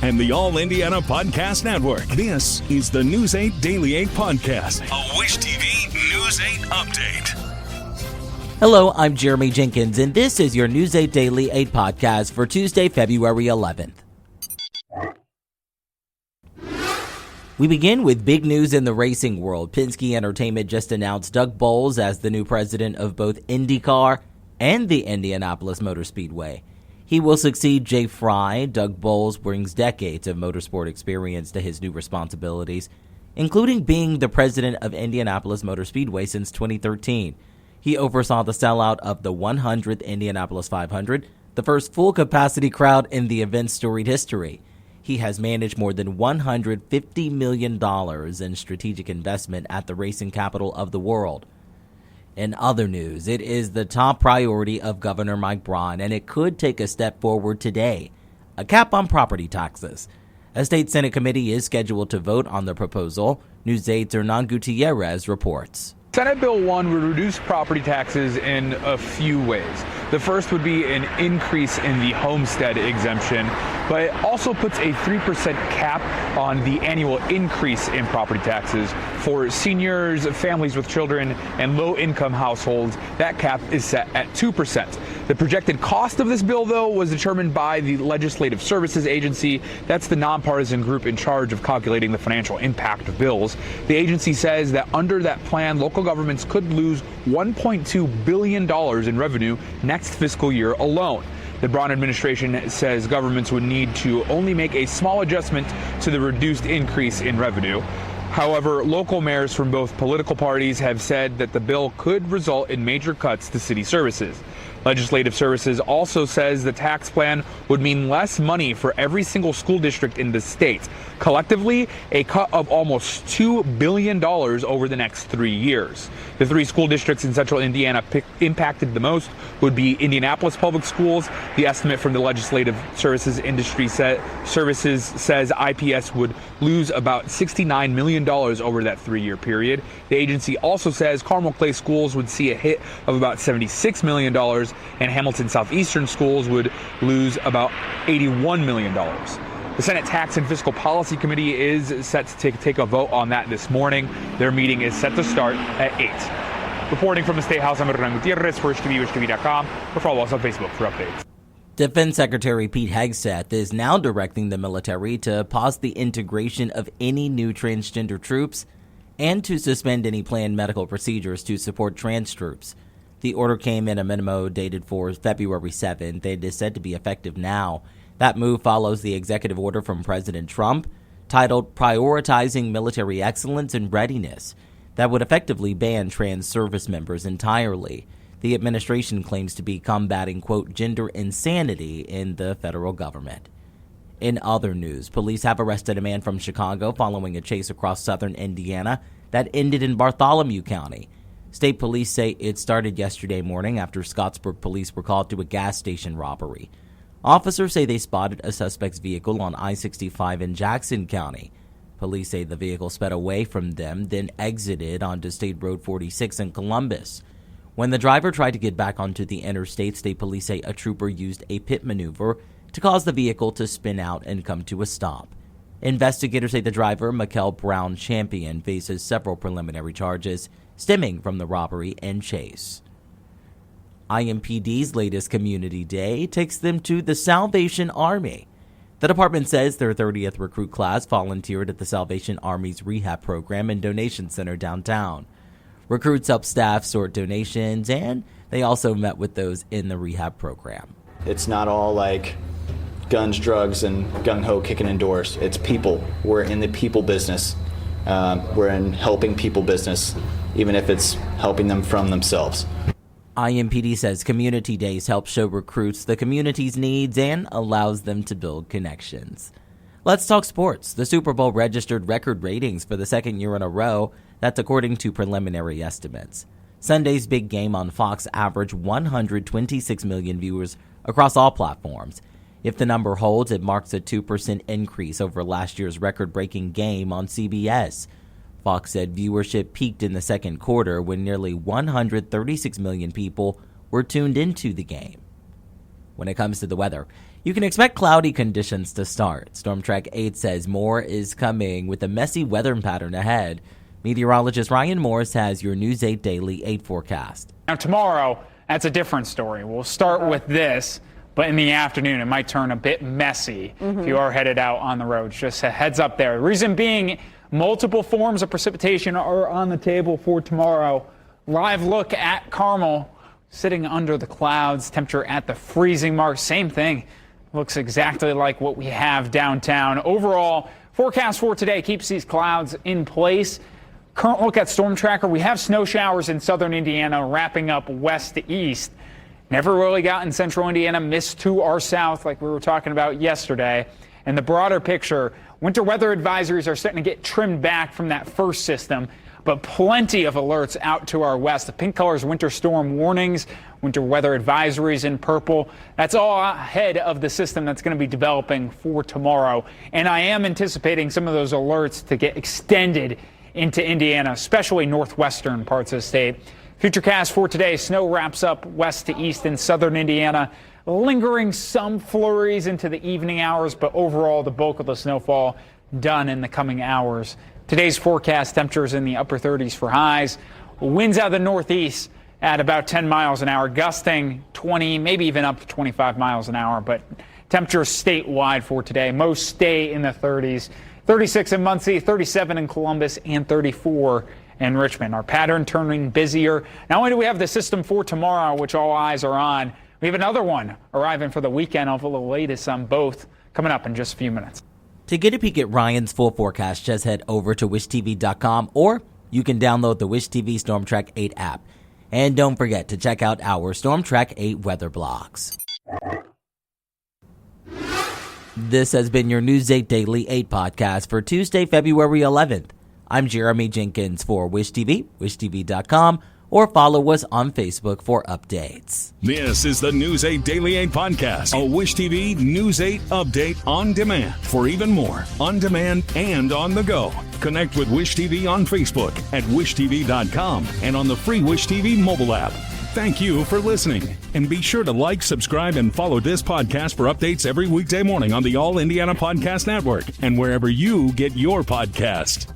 and the All Indiana Podcast Network. This is the News 8 Daily 8 Podcast, a Wish TV News 8 update. Hello, I'm Jeremy Jenkins, and this is your News 8 Daily 8 Podcast for Tuesday, February 11th. We begin with big news in the racing world. Penske Entertainment just announced Doug Boles as the new president of both IndyCar and the Indianapolis Motor Speedway. He will succeed Jay Fry. Doug Boles brings decades of motorsport experience to his new responsibilities, including being the president of Indianapolis Motor Speedway since 2013. He oversaw the sellout of the 100th Indianapolis 500, the first full-capacity crowd in the event's storied history. He has managed more than $150 million in strategic investment at the racing capital of the world. In other news, it is the top priority of Governor Mike Braun, and it could take a step forward today: a cap on property taxes. A state Senate committee is scheduled to vote on the proposal. News 8's Hernan Gutierrez reports. Senate Bill 1 would reduce property taxes in a few ways. The first would be an increase in the homestead exemption, but it also puts a 3% cap on the annual increase in property taxes for seniors, families with children, and low-income households. That cap is set at 2%. The projected cost of this bill, though, was determined by the Legislative Services Agency. That's the nonpartisan group in charge of calculating the financial impact of bills. The agency says that under that plan, local governments could lose $1.2 billion in revenue next fiscal year alone. The Braun administration says governments would need to only make a small adjustment to the reduced increase in revenue. However, local mayors from both political parties have said that the bill could result in major cuts to city services. Legislative Services also says the tax plan would mean less money for every single school district in the state. Collectively, a cut of almost $2 billion over the next 3 years. The three school districts in central Indiana impacted the most would be Indianapolis Public Schools. The estimate from the Legislative Services Industry Services says IPS would lose about $69 million over that 3-year period. The agency also says Carmel Clay Schools would see a hit of about $76 million, and Hamilton Southeastern Schools would lose about $81 million. The Senate Tax and Fiscal Policy Committee is set to take a vote on that this morning. Their meeting is set to start at 8. Reporting from the State House, I'm Hernan Gutierrez for WishTV.com, or follow us on Facebook for updates. Defense Secretary Pete Hegseth is now directing the military to pause the integration of any new transgender troops and to suspend any planned medical procedures to support trans troops. The order came in a memo dated for February 7th and is said to be effective now. That move follows the executive order from President Trump titled Prioritizing Military Excellence and Readiness that would effectively ban trans service members entirely. The administration claims to be combating, quote, gender insanity in the federal government. In other news, police have arrested a man from Chicago following a chase across southern Indiana that ended in Bartholomew County. State police say it started yesterday morning after Scottsburg police were called to a gas station robbery. Officers say they spotted a suspect's vehicle on I-65 in Jackson County. Police say the vehicle sped away from them, then exited onto State Road 46 in Columbus. When the driver tried to get back onto the interstate, state police say a trooper used a pit maneuver to cause the vehicle to spin out and come to a stop. Investigators say the driver, Brown Champion, faces several preliminary charges stemming from the robbery and chase. IMPD's latest community day takes them to the Salvation Army. The department says their 30th recruit class volunteered at the Salvation Army's rehab program and donation center downtown. Recruits help staff sort donations, and they also met with those in the rehab program. It's not all like guns, drugs, and gung-ho kicking in doors. It's people. We're in the people business. We're in helping people business, even if it's helping them from themselves. IMPD says community days help show recruits the community's needs and allows them to build connections. Let's talk sports. The Super Bowl registered record ratings for the second year in a row. That's according to preliminary estimates. Sunday's big game on Fox averaged 126 million viewers across all platforms. If the number holds, it marks a 2% increase over last year's record-breaking game on CBS. Fox said viewership peaked in the second quarter when nearly 136 million people were tuned into the game. When it comes to the weather, You can expect cloudy conditions to start. Storm Track 8 says more is coming with a messy weather pattern ahead. Meteorologist Ryan Morris has your News 8 Daily 8 forecast. Now tomorrow, that's a different story. We'll start with this, but in the afternoon it might turn a bit messy if you are headed out on the roads. Just a heads up there. The reason being, multiple forms of precipitation are on the table for tomorrow. Live look at Carmel, sitting under the clouds, temperature at the freezing mark. Same thing. Looks exactly like what we have downtown. Overall, forecast for today keeps these clouds in place. Current look at Storm Tracker, we have snow showers in southern Indiana wrapping up west to east. Never really got in central Indiana, mist to our south like we were talking about yesterday. And the broader picture, winter weather advisories are starting to get trimmed back from that first system, but plenty of alerts out to our west. The pink color is winter storm warnings, winter weather advisories in purple. That's all ahead of the system that's going to be developing for tomorrow. And I am anticipating some of those alerts to get extended into Indiana, especially northwestern parts of the state. Futurecast for today, snow wraps up west to east in southern Indiana, lingering some flurries into the evening hours, but overall the bulk of the snowfall done in the coming hours. Today's forecast, temperatures in the upper 30s for highs. Winds out of the northeast at about 10 miles an hour, gusting 20, maybe even up to 25 miles an hour. But temperatures statewide for today, most stay in the 30s. 36 in Muncie, 37 in Columbus, and 34 in Richmond. Our pattern turning busier. Not only do we have the system for tomorrow, which all eyes are on, we have another one arriving for the weekend. I'll have the latest on both coming up in just a few minutes. To get a peek at Ryan's full forecast, just head over to wishtv.com, or you can download the Wish TV Storm Track 8 app. And don't forget to check out our Storm Track 8 weather blogs. This has been your News 8 Daily 8 podcast for Tuesday, February 11th. I'm Jeremy Jenkins for Wish TV, wishtv.com, or follow us on Facebook for updates. This is the News 8 Daily 8 podcast, a Wish TV News 8 update on demand. For even more, on demand and on the go, connect with Wish TV on Facebook at wishtv.com and on the free Wish TV mobile app. Thank you for listening, and be sure to like, subscribe, and follow this podcast for updates every weekday morning on the All Indiana Podcast Network and wherever you get your podcast.